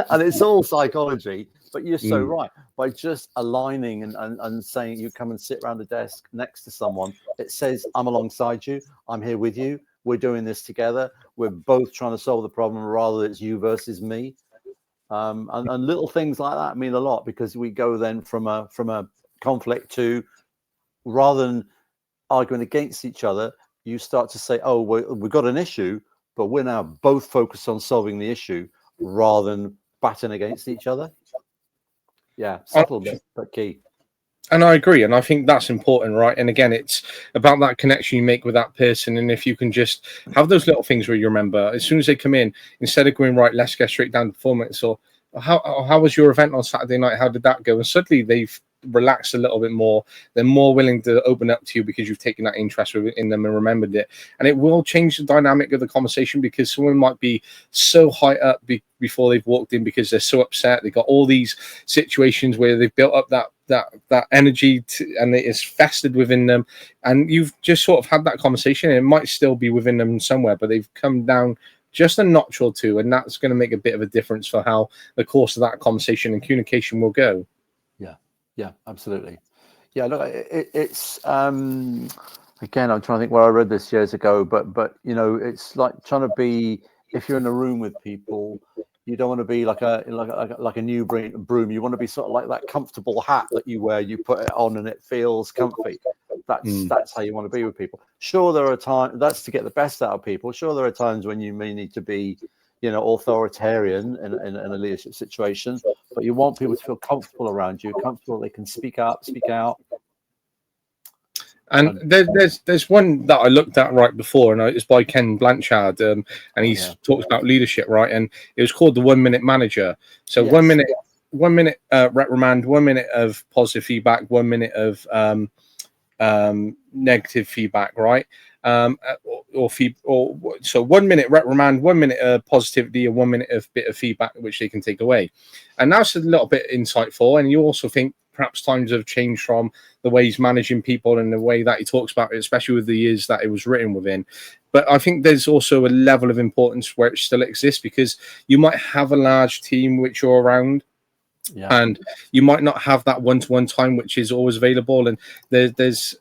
And it's all psychology. But you're so right. By just aligning and saying you come and sit around the desk next to someone, it says, I'm alongside you. I'm here with you. We're doing this together. We're both trying to solve the problem rather than it's you versus me. And little things like that mean a lot, because we go then from a conflict to, rather than arguing against each other, you start to say, oh, we've got an issue, but we're now both focused on solving the issue rather than batting against each other. Yeah, subtle but key. And I agree. And I think that's important, right? And again, it's about that connection you make with that person. And if you can just have those little things where you remember, as soon as they come in, instead of going, right, let's get straight down to performance, or how was your event on Saturday night? How did that go? And suddenly they've relaxed a little bit more. They're more willing to open up to you because you've taken that interest in them and remembered it. And it will change the dynamic of the conversation, because someone might be so high up before they've walked in because they're so upset. They've got all these situations where they've built up that energy and it is festered within them. And you've just sort of had that conversation, and it might still be within them somewhere, but they've come down just a notch or two, and that's going to make a bit of a difference for how the course of that conversation and communication will go. Yeah, absolutely. Yeah, look, it's again, I'm trying to think where I read this years ago, but it's like trying to be, if you're in a room with people, you don't want to be like a new broom. You want to be sort of like that comfortable hat that you wear. You put it on and it feels comfy. That's how you want to be with people. Sure, there are times, that's to get the best out of people. Sure, there are times when you may need to be, authoritarian in a leadership situation, but you want people to feel comfortable around you, comfortable they can speak up, speak out. And there's one that I looked at right before, and it's by Ken Blanchard, and he's talks about leadership, right? And it was called the 1 minute manager. So 1 minute, 1 minute reprimand, 1 minute of positive feedback, 1 minute of negative feedback, right? So 1 minute reprimand, 1 minute positivity, and 1 minute of bit of feedback which they can take away. And that's a little bit insightful. And you also think perhaps times have changed from the way he's managing people and the way that he talks about it, especially with the years that it was written within. But I think there's also a level of importance where it still exists, because you might have a large team which you're around. Yeah. And you might not have that one-to-one time which is always available. And there's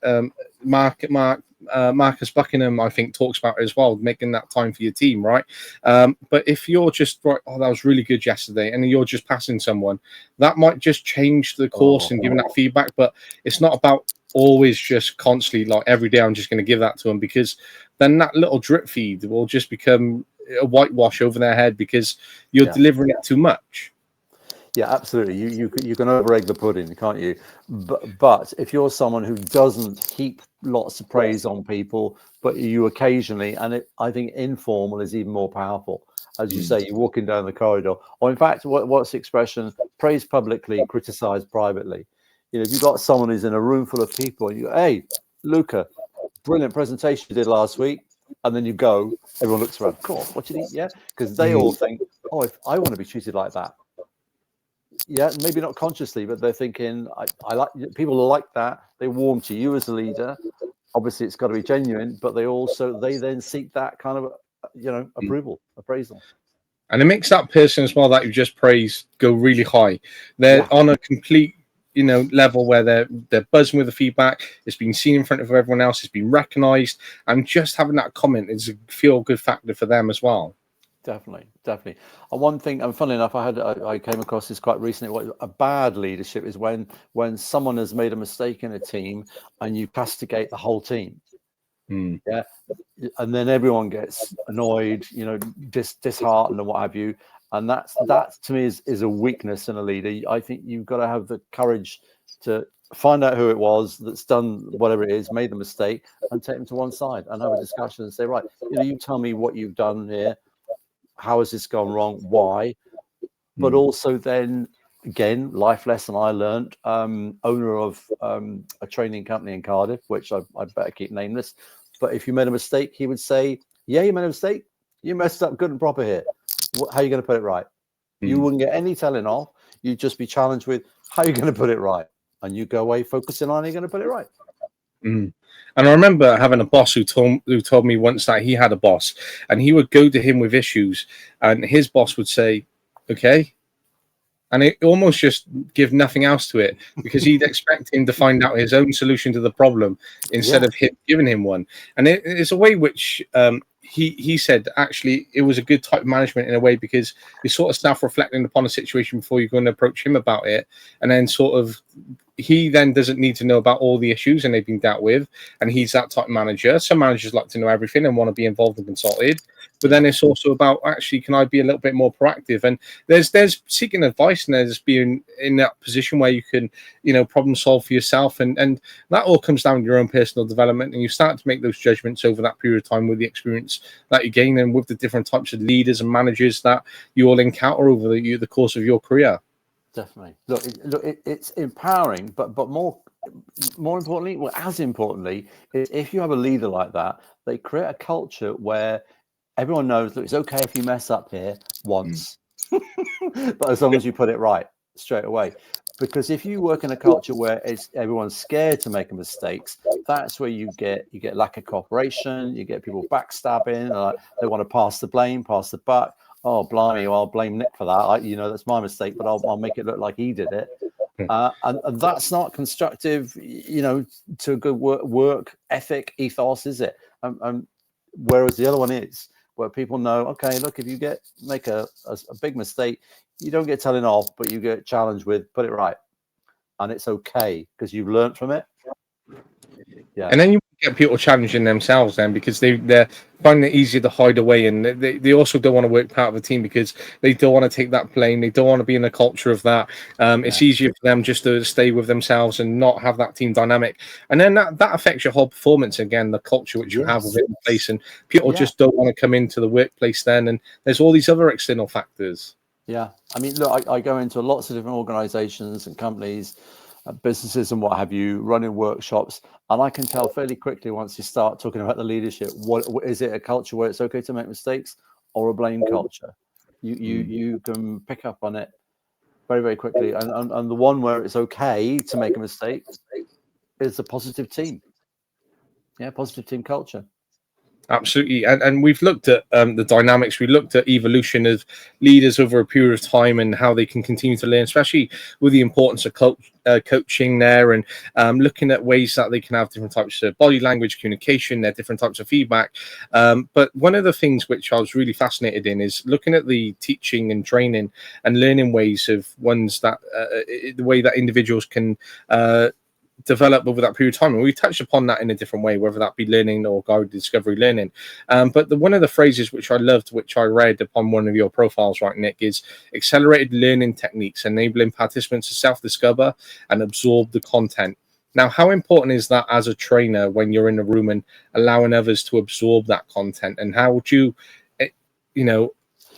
Marcus Buckingham, I think, talks about it as well, making that time for your team, right? But if you're just right, oh, that was really good yesterday, and you're just passing someone, that might just change the course and giving that feedback. But it's not about always just constantly, like every day I'm just going to give that to them, because then that little drip feed will just become a whitewash over their head because you're delivering it too much. Yeah, absolutely. You can over egg the pudding, can't you? But if you're someone who doesn't heap lots of praise on people, but you occasionally, and I think informal is even more powerful. As you say, you're walking down the corridor, or in fact, what's the expression? Praise publicly, criticize privately. You know, if you've got someone who's in a room full of people, and you go, "Hey, Luca, brilliant presentation you did last week," and then you go, everyone looks around. Cool, what did he? Yeah, because they all think, "Oh, if I want to be treated like that." Yeah, maybe not consciously, but they're thinking, I like people who like that. They warm to you as a leader. Obviously, it's got to be genuine, but they then seek that kind of, approval, appraisal. And it makes that person as well that you just praised go really high. They're Yeah, on a complete, level where they're buzzing with the feedback. It's been seen in front of everyone else. It's been recognised, and just having that comment is a feel good factor for them as well. definitely. And one thing, and funnily enough, I came across this quite recently. What a bad leadership is when someone has made a mistake in a team and you castigate the whole team. Yeah, and then everyone gets annoyed, disheartened and what have you. And that to me is a weakness in a leader. I think you've got to have the courage to find out who it was that's done whatever it is, made the mistake, and take them to one side and have a discussion and say, right, you tell me what you've done here. How has this gone wrong? Why? But also then again, life lesson I learned, owner of a training company in Cardiff, which I better keep nameless. But if you made a mistake, he would say, yeah, you made a mistake. You messed up good and proper here. How are you going to put it right? You wouldn't get any telling off. You'd just be challenged with, how are you going to put it right? And you go away focusing on how you're going to put it right. And I remember having a boss who told me once that he had a boss, and he would go to him with issues, and his boss would say, okay. And it almost just give nothing else to it, because he'd expect him to find out his own solution to the problem instead of him giving him one. And it's a way which he said actually it was a good type of management in a way, because you're sort of self-reflecting upon a situation before you're going to approach him about it, and then sort of he then doesn't need to know about all the issues and they've been dealt with, and he's that type of manager. Some managers like to know everything and want to be involved and consulted, but then it's also about, actually, can I be a little bit more proactive? And there's seeking advice, and there's being in that position where you can problem solve for yourself, and that all comes down to your own personal development, and you start to make those judgments over that period of time with the experience that you gain and with the different types of leaders and managers that you all encounter over the course of your career. Definitely. Look, it's empowering, but more importantly, well, as importantly, is if you have a leader like that, they create a culture where everyone knows that it's okay if you mess up here once, but as long as you put it right straight away. Because if you work in a culture where everyone's scared to make mistakes, that's where you get lack of cooperation. You get people backstabbing. They want to pass the blame, pass the buck. Oh, blimey, well, I'll blame Nick for that. That's my mistake, but I'll make it look like he did it. And that's not constructive, to a good work ethic ethos, is it? Whereas the other one is, where people know, okay, look, if you make a big mistake, you don't get telling off, but you get challenged with, put it right. And it's okay because you've learned from it. Yeah. And then you get people challenging themselves then, because they're finding it easier to hide away, and they also don't want to work part of a team because they don't want to take that blame. They don't want to be in the culture of that. It's easier for them just to stay with themselves and not have that team dynamic. And then that affects your whole performance again, the culture which you have within the place. And people just don't want to come into the workplace then. And there's all these other external factors. Yeah. I mean, look, I go into lots of different organizations and companies, businesses and what have you, running workshops, and I can tell fairly quickly once you start talking about the leadership, what is it, a culture where it's okay to make mistakes, or a blame culture? You can pick up on it very, very quickly, and the one where it's okay to make a mistake is a positive team. Yeah, positive team culture. Absolutely, and we've looked at the dynamics. We looked at evolution of leaders over a period of time and how they can continue to learn, especially with the importance of coaching there, and looking at ways that they can have different types of body language communication, their different types of feedback. But one of the things which I was really fascinated in is looking at the teaching and training and learning ways of ones that the way that individuals can develop over that period of time. And we touched upon that in a different way, whether that be learning or guided discovery learning. But one of the phrases which I loved, which I read upon one of your profiles, right, Nick, is accelerated learning techniques, enabling participants to self-discover and absorb the content. Now, how important is that as a trainer when you're in a room and allowing others to absorb that content? And how would you,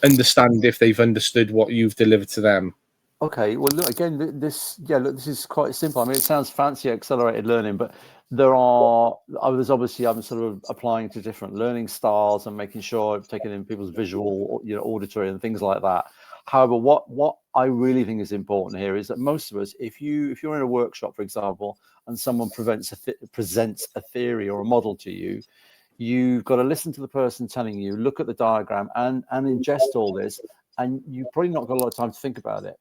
understand if they've understood what you've delivered to them? Okay, well, look, again, this is quite simple. I mean, it sounds fancy, accelerated learning, but there's obviously, I'm sort of applying to different learning styles and making sure I've taken in people's visual, auditory and things like that. However, what I really think is important here is that most of us, if you're in a workshop, for example, and someone presents a theory or a model to you, you've got to listen to the person telling you, look at the diagram and ingest all this, and you've probably not got a lot of time to think about it.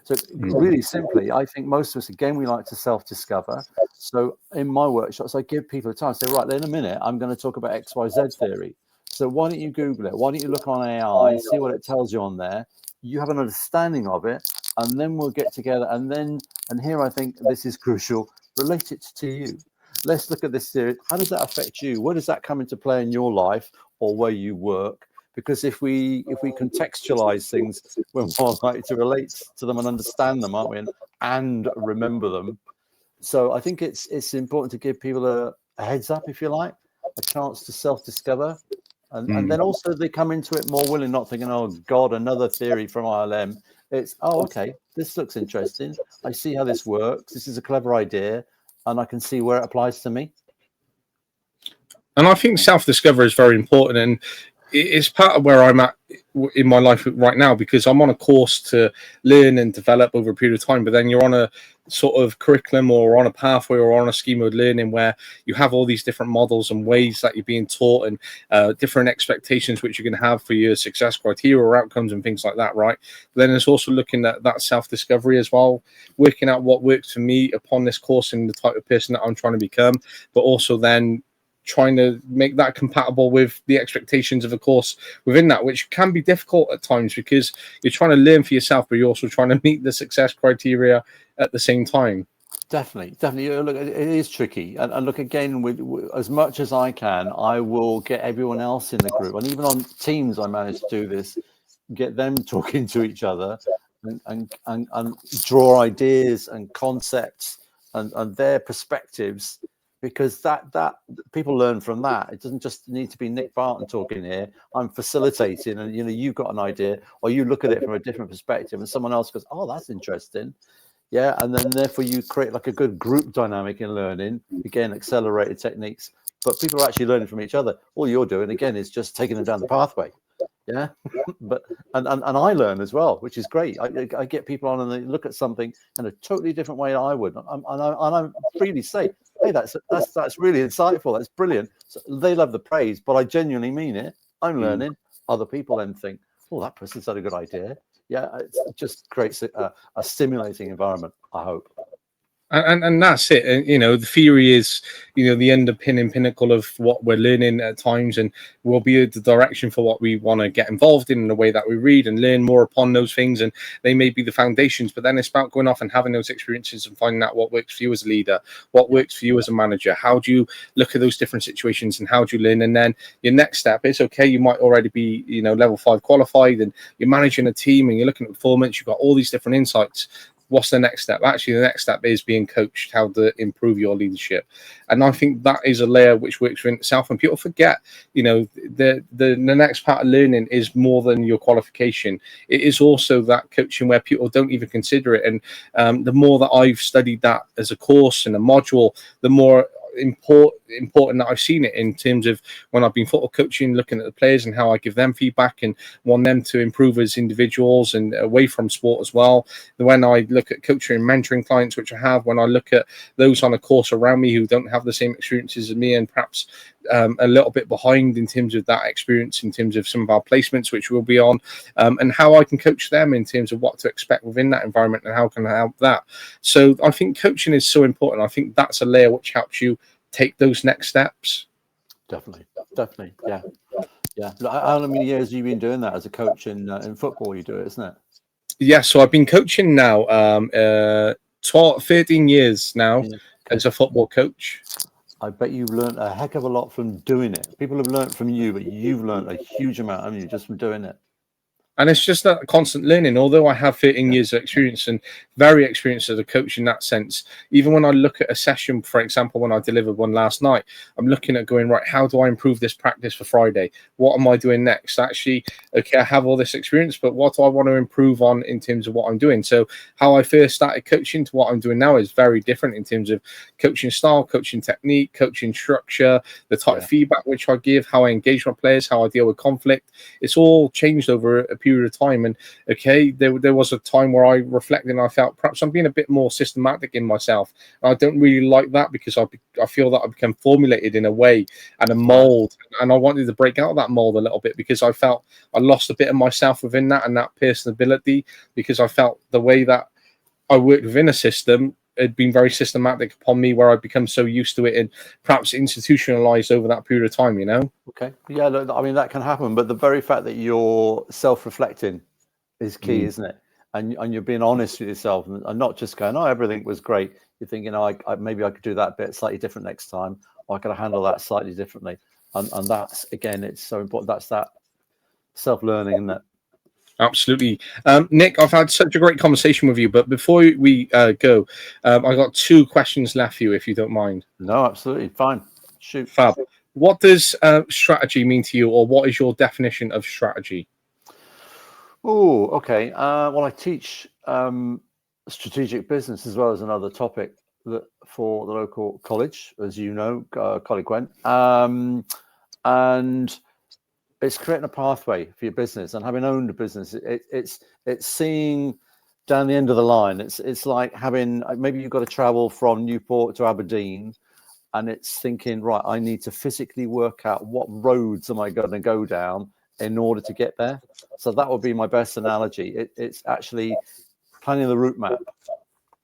So really simply, I think most of us, again, we like to self-discover. So in my workshops, I give people the time to say, right, in a minute, I'm going to talk about XYZ theory. So why don't you Google it? Why don't you look on AI, see what it tells you on there? You have an understanding of it, and then we'll get together. And here I think this is crucial, relate it to you. Let's look at this theory. How does that affect you? Where does that come into play in your life or where you work? Because if we contextualize things, we're more likely to relate to them and understand them, aren't we? And remember them. So I think it's important to give people a heads up, if you like, a chance to self-discover. And then also they come into it more willing, not thinking, oh, God, another theory from ILM. It's, oh, okay, this looks interesting. I see how this works. This is a clever idea, and I can see where it applies to me. And I think self-discovery is very important. And it's part of where I'm at in my life right now, because I'm on a course to learn and develop over a period of time, but then you're on a sort of curriculum or on a pathway or on a scheme of learning where you have all these different models and ways that you're being taught and different expectations which you're going to have for your success criteria or outcomes and things like that, right? But then there's also looking at that self-discovery as well, working out what works for me upon this course and the type of person that I'm trying to become, but also then trying to make that compatible with the expectations of a course within that, which can be difficult at times because you're trying to learn for yourself, but you're also trying to meet the success criteria at the same time. Definitely. Look, it is tricky. And look, again, with as much as I can, I will get everyone else in the group. And even on Teams, I manage to do this, get them talking to each other and draw ideas and concepts and their perspectives, because that people learn from that. It doesn't just need to be Nick Barton talking here. I'm facilitating, and you've got an idea, or you look at it from a different perspective, and someone else goes, "Oh, that's interesting." Yeah, and then therefore you create like a good group dynamic in learning. Again, accelerated techniques, but people are actually learning from each other. All you're doing again is just taking them down the pathway. Yeah, but and I learn as well, which is great. I get people on and they look at something in a totally different way than I would, and I freely say, "Hey, that's really insightful. That's brilliant." So they love the praise, but I genuinely mean it. I'm learning. Other people then think, "Oh, that person's had a good idea." Yeah, it just creates a stimulating environment, I hope. And that's it. And the theory is the underpinning pinnacle of what we're learning at times, and will be the direction for what we want to get involved in the way that we read and learn more upon those things. And they may be the foundations, but then it's about going off and having those experiences and finding out what works for you as a leader, what works for you as a manager. How do you look at those different situations and how do you learn? And then your next step is, okay, you might already be level 5 qualified and you're managing a team and you're looking at performance, you've got all these different insights. What's the next step? Actually, the next step is being coached how to improve your leadership. And I think that is a layer which works within itself. And people forget, the next part of learning is more than your qualification. It is also that coaching where people don't even consider it. And the more that I've studied that as a course and a module, the more important that I've seen it in terms of when I've been football coaching, looking at the players and how I give them feedback and want them to improve as individuals and away from sport as well. When I look at coaching and mentoring clients, which I have, when I look at those on a course around me who don't have the same experiences as me and perhaps a little bit behind in terms of that experience, in terms of some of our placements, which we'll be on, and how I can coach them in terms of what to expect within that environment and how can I help that. So I think coaching is so important. I think that's a layer which helps you take those next steps. Definitely. Yeah. How many years have you been doing that as a coach in football? You do it, isn't it? Yeah, so I've been coaching now 13 years now. as a football coach? I bet you've learned a heck of a lot from doing it. People have learned from you, but you've learned a huge amount, haven't you, just from doing it? And it's just that constant learning. Although I have 13 years of experience and very experienced as a coach in that sense, even when I look at a session, for example, when I delivered one last night, I'm looking at going, right, how do I improve this practice for Friday? What am I doing next? Actually, okay, I have all this experience, but what do I want to improve on in terms of what I'm doing? So how I first started coaching to what I'm doing now is very different in terms of coaching style, coaching technique, coaching structure, the type of feedback which I give, how I engage my players, how I deal with conflict. It's all changed over a period of time. And okay, there was a time where I reflected and I felt perhaps I'm being a bit more systematic in myself. And I don't really like that because I feel that I become formulated in a way and a mold, and I wanted to break out of that mold a little bit because I felt I lost a bit of myself within that and that personability, because I felt the way that I worked within a system had been very systematic upon me, where I'd become so used to it and perhaps institutionalized over that period of time, you know? Okay. Yeah, look, I mean, that can happen, but the very fact that you're self-reflecting is key, isn't it? And you're being honest with yourself and not just going, oh, everything was great. You're thinking, oh, maybe I could do that bit slightly different next time, or I could handle that slightly differently. And that's, again, it's so important. That's that self-learning, isn't it? Absolutely. Nick, I've had such a great conversation with you, but before we go, I've got 2 questions left for you, if you don't mind. No, absolutely. Fine. Shoot. Fab. What does strategy mean to you, or what is your definition of strategy? Oh, okay. Well, I teach strategic business as well as another topic for the local college, as you know, College Gwent. And it's creating a pathway for your business, and having owned a business, it's seeing down the end of the line. It's like having, maybe you've got to travel from Newport to Aberdeen, and it's thinking, right, I need to physically work out what roads am I going to go down in order to get there. So that would be my best analogy. It's actually planning the route map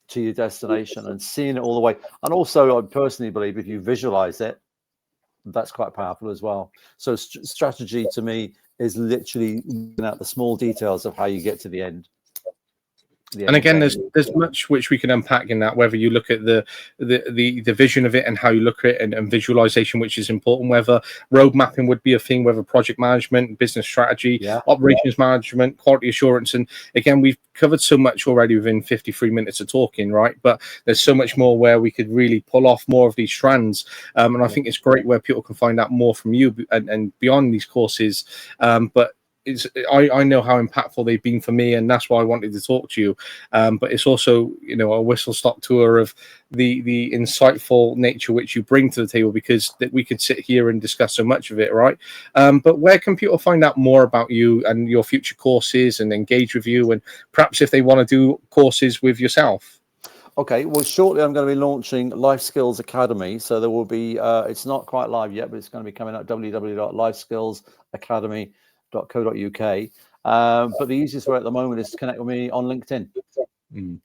to your destination and seeing it all the way. And also, I personally believe if you visualize it, that's quite powerful as well. So strategy to me is literally looking at the small details of how you get to the end. And again, there's much which we can unpack in that, whether you look at the vision of it and how you look at it, and visualization, which is important, whether road mapping would be a thing, whether project management, business strategy, operations management, quality assurance. And again, we've covered so much already within 53 minutes of talking, right? But there's so much more where we could really pull off more of these strands. And I think it's great where people can find out more from you and beyond these courses. But I know how impactful they've been for me, and that's why I wanted to talk to you. But it's also, you know, a whistle-stop tour of the insightful nature which you bring to the table, because that we could sit here and discuss so much of it, right? But where can people find out more about you and your future courses and engage with you, and perhaps if they want to do courses with yourself? Okay, well, shortly I'm going to be launching Life Skills Academy. So there will be, it's not quite live yet, but it's going to be coming out www.lifeskillsacademy.co.uk. But the easiest way at the moment is to connect with me on LinkedIn. And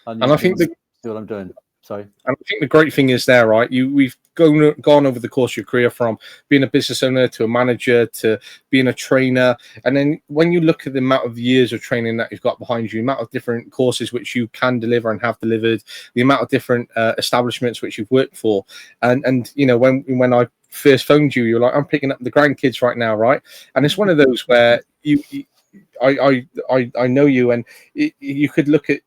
I think see what I'm doing. Sorry. And I think the great thing is there, right? We've gone over the course of your career from being a business owner to a manager to being a trainer. And then when you look at the amount of years of training that you've got behind you, the amount of different courses which you can deliver and have delivered, the amount of different establishments which you've worked for. And you know, when I first phoned you, you're like, I'm picking up the grandkids right now, right? And it's one of those where I know you, and you could look at,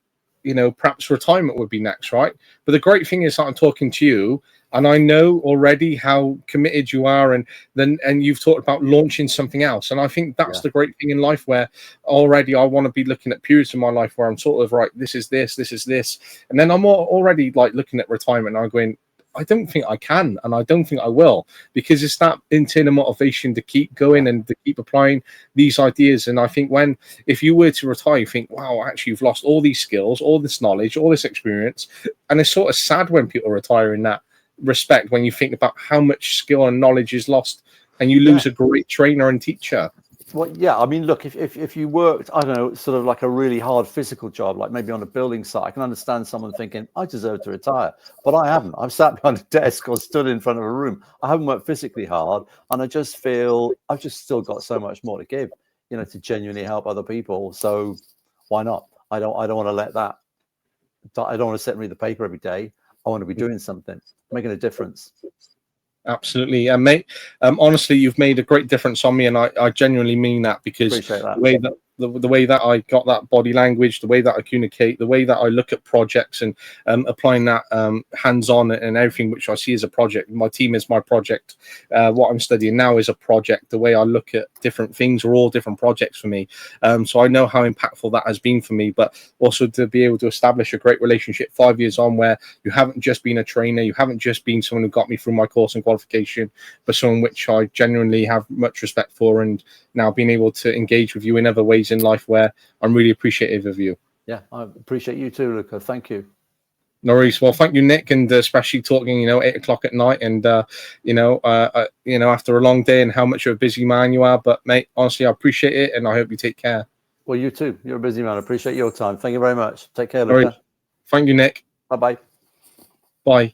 you know, perhaps retirement would be next, right? But the great thing is that I'm talking to you, and I know already how committed you are, and you've talked about launching something else. And I think that's the great thing in life, where already I want to be looking at periods in my life where I'm sort of, right, this is this, and then I'm already like looking at retirement and I'm going, I don't think I can, and I don't think I will, because it's that internal motivation to keep going and to keep applying these ideas. And I think if you were to retire, you think, wow, actually you've lost all these skills, all this knowledge, all this experience. And it's sort of sad when people retire in that respect, when you think about how much skill and knowledge is lost, and you lose a great trainer and teacher. Well, yeah, I mean, look, if you worked, I don't know, sort of like a really hard physical job, like maybe on a building site, I can understand someone thinking, I deserve to retire, but I haven't. I've sat behind a desk or stood in front of a room. I haven't worked physically hard, and I just feel I've just still got so much more to give, you know, to genuinely help other people. So why not? I don't want to let that. I don't want to sit and read the paper every day. I want to be doing something, making a difference. Absolutely, and mate, honestly, you've made a great difference on me, and I genuinely mean that, because Appreciate that. the way that the way that I got that body language, the way that I communicate, the way that I look at projects, and applying that hands-on and everything, which I see as a project. My team is my project. What I'm studying now is a project. The way I look at different things are all different projects for me. So I know how impactful that has been for me, but also to be able to establish a great relationship 5 years on, where you haven't just been a trainer, you haven't just been someone who got me through my course and qualification, but someone which I genuinely have much respect for, and now being able to engage with you in other ways in life where I'm really appreciative of you. Yeah, I appreciate you too, Luca. Thank you. No worries. Well, thank you, Nick, and especially talking, 8 o'clock at night, and after a long day, and how much of a busy man you are. But mate, honestly, I appreciate it, and I hope you take care. Well, you too. You're a busy man. I appreciate your time. Thank you very much. Take care, No worries. Luca. Thank you, Nick. Bye-bye. Bye.